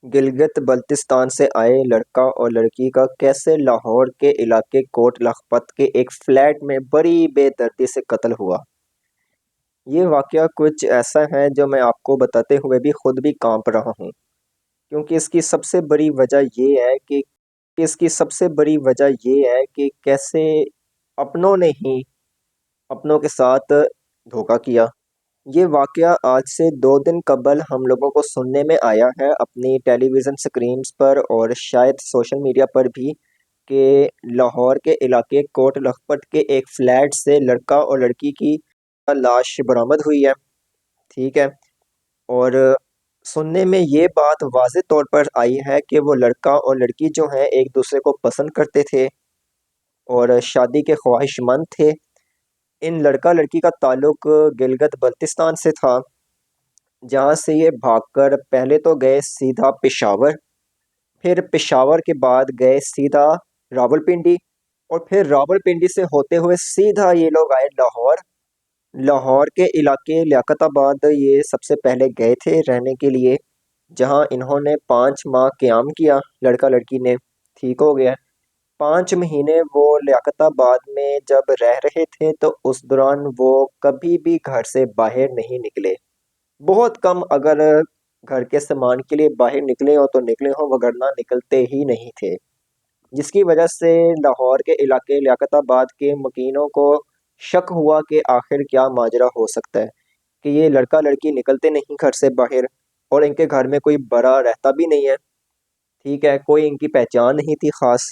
गिलगित बल्तिस्तान से आए लड़का और लड़की का कैसे लाहौर के इलाके कोट लखपत के एक फ्लैट में बड़ी बेदर्दी से कत्ल हुआ। ये वाकया कुछ ऐसा है जो मैं आपको बताते हुए भी खुद भी कांप रहा हूँ, क्योंकि इसकी सबसे बड़ी वजह ये है कि कैसे अपनों ने ही अपनों के साथ धोखा किया। ये वाकया आज से 2 दिन कबल हम लोगों को सुनने में आया है अपनी टेलीविज़न स्क्रीन्स पर और शायद सोशल मीडिया पर भी, कि लाहौर के इलाके कोट लखपत के एक फ्लैट से लड़का और लड़की की लाश बरामद हुई है। ठीक है। और सुनने में ये बात वाज़े तौर पर आई है कि वो लड़का और लड़की जो हैं एक दूसरे को पसंद करते थे और शादी के ख्वाहिशमंद थे। इन लड़का लड़की का ताल्लुक गिलगित बल्तिस्तान से था, जहाँ से ये भागकर पहले तो गए सीधा पेशावर, फिर पेशावर के बाद गए सीधा रावलपिंडी, और फिर रावलपिंडी से होते हुए सीधा ये लोग आए लाहौर। लाहौर के इलाके लियाकताबाद ये सबसे पहले गए थे रहने के लिए, जहाँ इन्होंने 5 माह क़याम किया लड़का लड़की ने। ठीक हो गया। 5 महीने वो लियाकताबाद में जब रह रहे थे तो उस दौरान वो कभी भी घर से बाहर नहीं निकले। बहुत कम, अगर घर के सामान के लिए बाहर निकले हो तो निकले हो, वगरना निकलते ही नहीं थे। जिसकी वजह से लाहौर के इलाके लियाकताबाद के मकीनों को शक हुआ कि आखिर क्या माजरा हो सकता है, कि ये लड़का लड़की निकलते नहीं घर से बाहर, और इनके घर में कोई बड़ा रहता भी नहीं है। ठीक है, कोई इनकी पहचान नहीं थी ख़ास।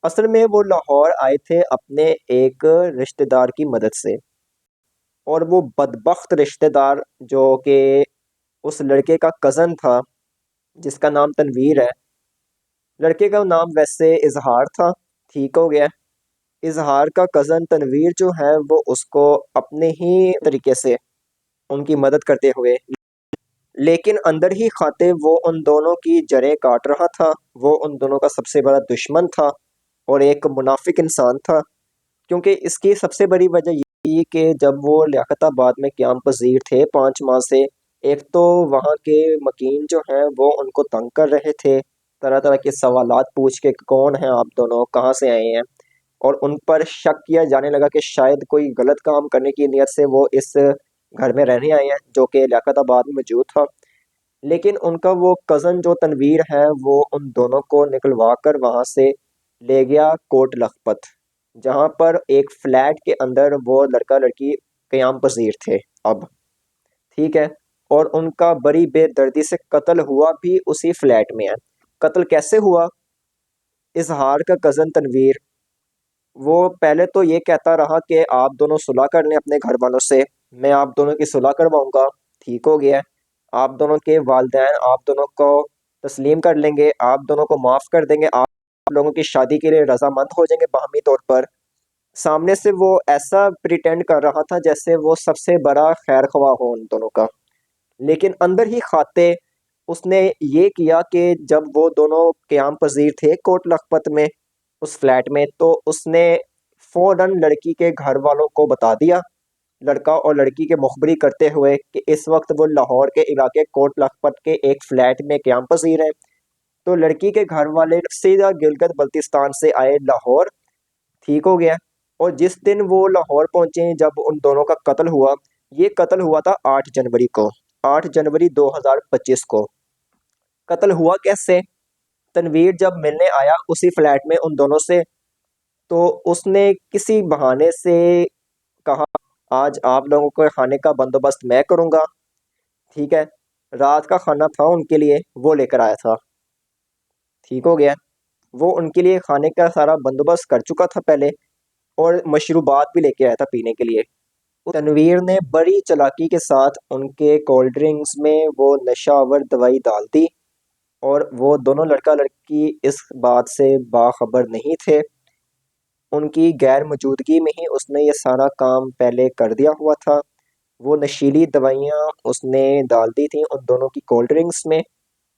असल में वो लाहौर आए थे अपने एक रिश्तेदार की मदद से, और वो बदबख्त रिश्तेदार जो कि उस लड़के का कज़न था, जिसका नाम तनवीर है। लड़के का नाम वैसे इजहार था। ठीक हो गया। इजहार का कज़न तनवीर जो है वो उसको अपने ही तरीके से उनकी मदद करते हुए, लेकिन अंदर ही खाते वो उन दोनों की जड़ें काट रहा था। वो उन दोनों का सबसे बड़ा दुश्मन था और एक मुनाफिक इंसान था। क्योंकि इसकी सबसे बड़ी वजह ये थी कि जब वो लियाकताबाद में क़याम पज़ीर थे 5 माह से, एक तो वहाँ के मकीन जो हैं वो उनको तंग कर रहे थे, तरह तरह के सवालात पूछ के, कौन हैं आप दोनों, कहाँ से आए हैं। और उन पर शक किया जाने लगा कि शायद कोई गलत काम करने की नीयत से वो इस घर में रहने आए हैं, जो कि लियाकताबाद में मौजूद था। लेकिन उनका वो कज़न जो तनवीर है वो उन दोनों को निकलवा कर वहाँ से ले गया कोट लखपत, जहाँ पर एक फ्लैट के अंदर वो लड़का लड़की क़याम पज़ीर थे अब। ठीक है। और उनका बड़ी बेदर्दी से कत्ल हुआ भी उसी फ्लैट में है। कत्ल कैसे हुआ? इजहार का कज़न तनवीर, वो पहले तो ये कहता रहा कि आप दोनों सुलह कर लें अपने घर वालों से, मैं आप दोनों की सुलह करवाऊंगा। ठीक हो गया। आप दोनों के वालिदैन आप दोनों को तस्लीम कर लेंगे, आप दोनों को माफ़ कर देंगे, आप लोगों की शादी के लिए रजामंद हो जाएंगे बाहमी तौर पर। सामने से वो ऐसा प्रिटेंड कर रहा था जैसे वो सबसे बड़ा खैर ख्वाह हो उन दोनों का। लेकिन अंदर ही खाते उसने ये किया कि जब वो दोनों क़याम पज़ीर थे कोट लखपत में उस फ्लैट में, तो उसने फ़ौरन लड़की के घर वालों को बता दिया, लड़का और लड़की के मुखबरी करते हुए, कि इस वक्त वो लाहौर के इलाके कोट लखपत के एक फ्लैट में क़याम पज़ीर हैं। तो लड़की के घर वाले सीधा गिलगित बल्तिस्तान से आए लाहौर। ठीक हो गया। और जिस दिन वो लाहौर पहुंचे जब उन दोनों का कत्ल हुआ, ये कत्ल हुआ था 8 जनवरी को, 8 जनवरी 2025 को। कत्ल हुआ कैसे? तनवीर जब मिलने आया उसी फ्लैट में उन दोनों से, तो उसने किसी बहाने से कहा, आज आप लोगों को खाने का बंदोबस्त मैं करूंगा। ठीक है। रात का खाना था उनके लिए, वो लेकर आया था। ठीक हो गया। वो उनके लिए खाने का सारा बंदोबस्त कर चुका था पहले, और मशरूबात भी लेके आया था पीने के लिए। तनवीर ने बड़ी चालाकी के साथ उनके कोल्ड ड्रिंक्स में वो नशावर दवाई डाल दी, और वो दोनों लड़का लड़की इस बात से बाखबर नहीं थे। उनकी गैर मौजूदगी में ही उसने ये सारा काम पहले कर दिया हुआ था। वो नशीली दवाइयाँ उसने डाल दी थी उन दोनों की कोल्ड ड्रिंक्स में,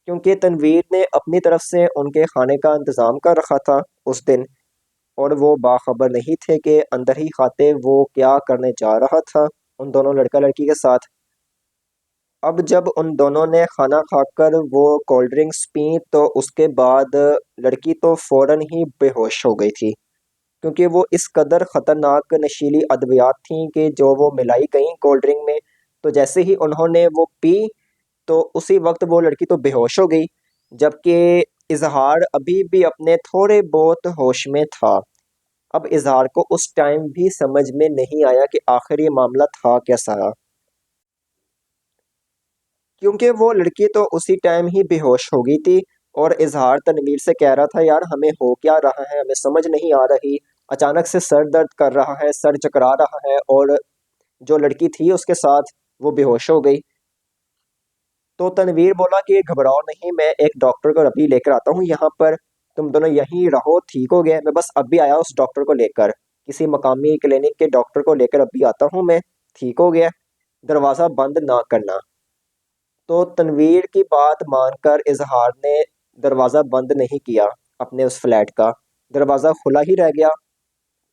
क्योंकि तनवीर ने अपनी तरफ से उनके खाने का इंतज़ाम कर रखा था उस दिन, और वो बाखबर नहीं थे कि अंदर ही खाते वो क्या करने जा रहा था उन दोनों लड़का लड़की के साथ। अब जब उन दोनों ने खाना खाकर वो कोल्ड ड्रिंक्स पी तो उसके बाद लड़की तो फौरन ही बेहोश हो गई थी, क्योंकि वो इस कदर ख़तरनाक नशीली अद्वियात थीं कि जो वो मिलाई गई कोल्ड ड्रिंक में। तो जैसे ही उन्होंने वो पी तो उसी वक्त वो लड़की तो बेहोश हो गई, जबकि इजहार अभी भी अपने थोड़े बहुत होश में था। अब इजहार को उस टाइम भी समझ में नहीं आया कि आखिर ये मामला था कैसा, क्योंकि वो लड़की तो उसी टाइम ही बेहोश हो गई थी। और इजहार तनवीर से कह रहा था, यार हमें हो क्या रहा है, हमें समझ नहीं आ रही, अचानक से सर दर्द कर रहा है, सर चकरा रहा है। और जो लड़की थी उसके साथ वो बेहोश हो गई। तो तनवीर बोला कि घबराओ नहीं, मैं एक डॉक्टर को अभी लेकर आता हूँ यहाँ पर, तुम दोनों यहीं रहो, ठीक हो गया, मैं बस अभी आया उस डॉक्टर को लेकर, किसी मकामी क्लिनिक के डॉक्टर को लेकर अभी आता हूँ मैं, ठीक हो गया, दरवाज़ा बंद ना करना। तो तनवीर की बात मानकर इजहार ने दरवाज़ा बंद नहीं किया, अपने उस फ्लैट का दरवाज़ा खुला ही रह गया।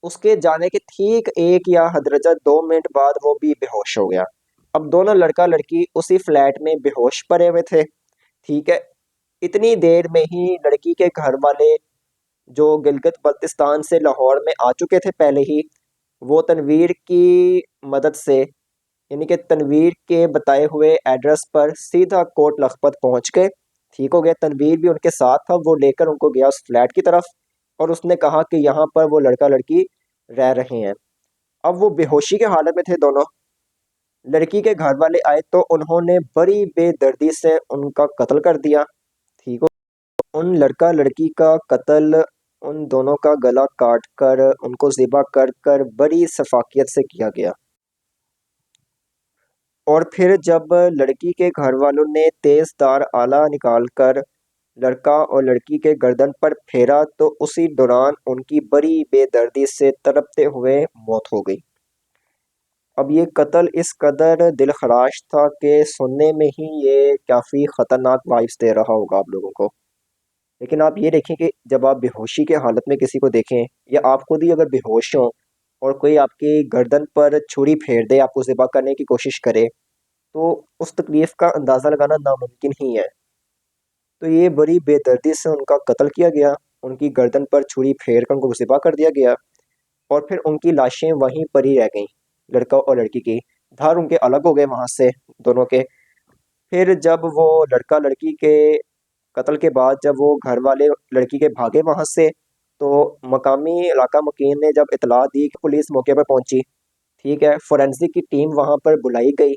उसके जाने के ठीक 1 या हदरजत 2 मिनट बाद वो भी बेहोश हो गया। अब दोनों लड़का लड़की उसी फ्लैट में बेहोश पड़े हुए थे। ठीक है, इतनी देर में ही लड़की के घर वाले, जो गिलगित बल्तिस्तान से लाहौर में आ चुके थे पहले ही, वो तनवीर की मदद से, यानी कि तनवीर के बताए हुए एड्रेस पर सीधा कोट लखपत पहुंच गए। ठीक हो गया, तनवीर भी उनके साथ था, वो लेकर उनको गया उस फ्लैट की तरफ। और उसने कहा कि यहाँ पर वो लड़का लड़की रह रहे हैं। अब वो बेहोशी के हालत में थे दोनों। लड़की के घर वाले आए तो उन्होंने बड़ी बेदर्दी से उनका कत्ल कर दिया। ठीक हो, उन लड़का लड़की का कत्ल उन दोनों का गला काट कर उनको ज़िबा कर कर बड़ी सफाकियत से किया गया। और फिर जब लड़की के घर वालों ने तेज धार आला निकालकर लड़का और लड़की के गर्दन पर फेरा तो उसी दौरान उनकी बड़ी बेदर्दी से तड़पते हुए मौत हो गई। अब ये कत्ल इस कदर दिलखराश था कि सुनने में ही ये काफ़ी ख़तरनाक वाइब्स दे रहा होगा आप लोगों को। लेकिन आप ये देखें कि जब आप बेहोशी के हालत में किसी को देखें, या आप खुद ही अगर बेहोश हों और कोई आपकी गर्दन पर छुरी फेर दे, आपको ज़िबा करने की कोशिश करे, तो उस तकलीफ़ का अंदाज़ा लगाना नामुमकिन ही है। तो ये बड़ी बेदर्दी से उनका कत्ल किया गया, उनकी गर्दन पर छुरी फेर कर उनको ज़िबा कर दिया गया। और फिर उनकी लाशें वहीं पर ही रह गईं, लड़का और लड़की की। धड़ उनके अलग हो गए वहाँ से, दोनों के। फिर जब वो लड़का लड़की के कत्ल के बाद जब वो घर वाले लड़की के भागे वहाँ से, तो मकामी इलाका मुकीम ने जब इतला दी कि पुलिस मौके पर पहुंची। ठीक है, फोरेंसिक की टीम वहाँ पर बुलाई गई।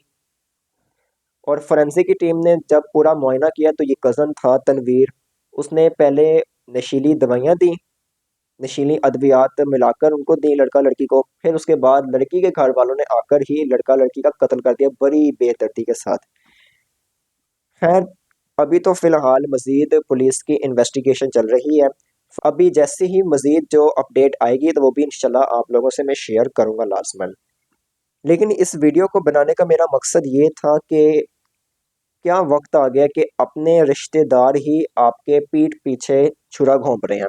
और फोरेंसिक की टीम ने जब पूरा मुआयना किया तो ये कज़न था तनवीर, उसने पहले नशीली दवाइयाँ दी, नशीली अद्वियात मिलाकर उनको दी लड़का लड़की को। फिर उसके बाद लड़की के घर वालों ने आकर ही लड़का लड़की का कत्ल कर दिया बड़ी बेदर्दी के साथ। खैर, अभी तो फिलहाल मजीद पुलिस की इन्वेस्टिगेशन चल रही है। अभी जैसे ही मजीद जो अपडेट आएगी तो वो भी इंशाल्लाह आप लोगों से मैं शेयर करूंगा लाजमन। लेकिन इस वीडियो को बनाने का मेरा मकसद ये था कि क्या वक्त आ गया कि अपने रिश्तेदार ही आपके पीठ पीछे छुरा घोंप रहे हैं।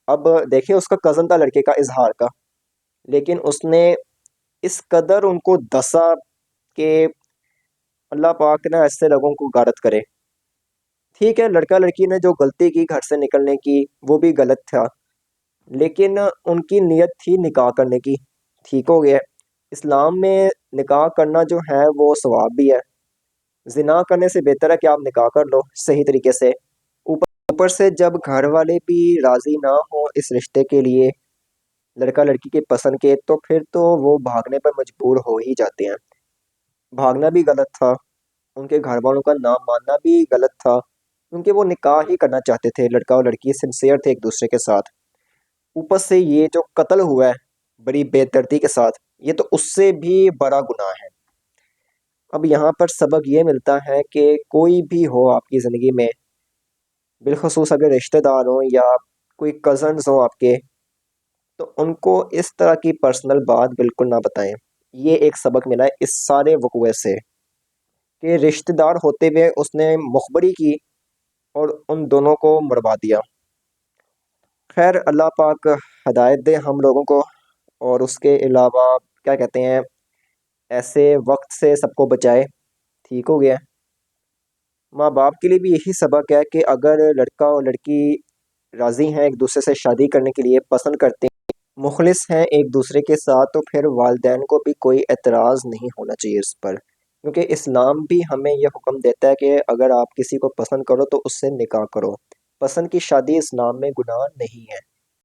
अब देखिए, उसका कज़न था लड़के का, इजहार का, लेकिन उसने इस कदर उनको दसा कि अल्लाह पाक ना ऐसे लोगों को गारत करे। ठीक है, लड़का लड़की ने जो गलती की घर से निकलने की वो भी गलत था, लेकिन उनकी नीयत थी निकाह करने की। ठीक हो गया, इस्लाम में निकाह करना जो है वो सवाब भी है। जिना करने से बेहतर है कि आप निकाह कर लो सही तरीके से। ऊपर से जब घर वाले भी राजी ना हो इस रिश्ते के लिए, लड़का लड़की के पसंद के, तो फिर तो वो भागने पर मजबूर हो ही जाते हैं। भागना भी गलत था, उनके घर वालों का ना मानना भी गलत था, क्योंकि वो निकाह ही करना चाहते थे, लड़का और लड़की सिंसियर थे एक दूसरे के साथ। ऊपर से ये जो कत्ल हुआ है बड़ी बेदर्दी के साथ, ये तो उससे भी बड़ा गुनाह है। अब यहाँ पर सबक ये मिलता है कि कोई भी हो आपकी ज़िंदगी में, बिलखसूस अगर रिश्तेदार हो या कोई कज़न्स हो आपके, तो उनको इस तरह की पर्सनल बात बिल्कुल ना बताएं। ये एक सबक मिला है इस सारे वक़्वे से, कि रिश्तेदार होते हुए उसने मुखबरी की और उन दोनों को मरवा दिया। खैर, अल्लाह पाक हदायत दे हम लोगों को, और उसके अलावा क्या कहते हैं, ऐसे वक्त से सबको बचाए। ठीक हो गया। माँ बाप के लिए भी यही सबक है कि अगर लड़का और लड़की राज़ी हैं एक दूसरे से शादी करने के लिए, पसंद करते हैं, मुखलिस हैं एक दूसरे के साथ, तो फिर वालिदैन को भी कोई एतराज़ नहीं होना चाहिए इस पर, क्योंकि इस्लाम भी हमें यह हुक्म देता है कि अगर आप किसी को पसंद करो तो उससे निकाह करो। पसंद की शादी इस्लाम में गुनाह नहीं है।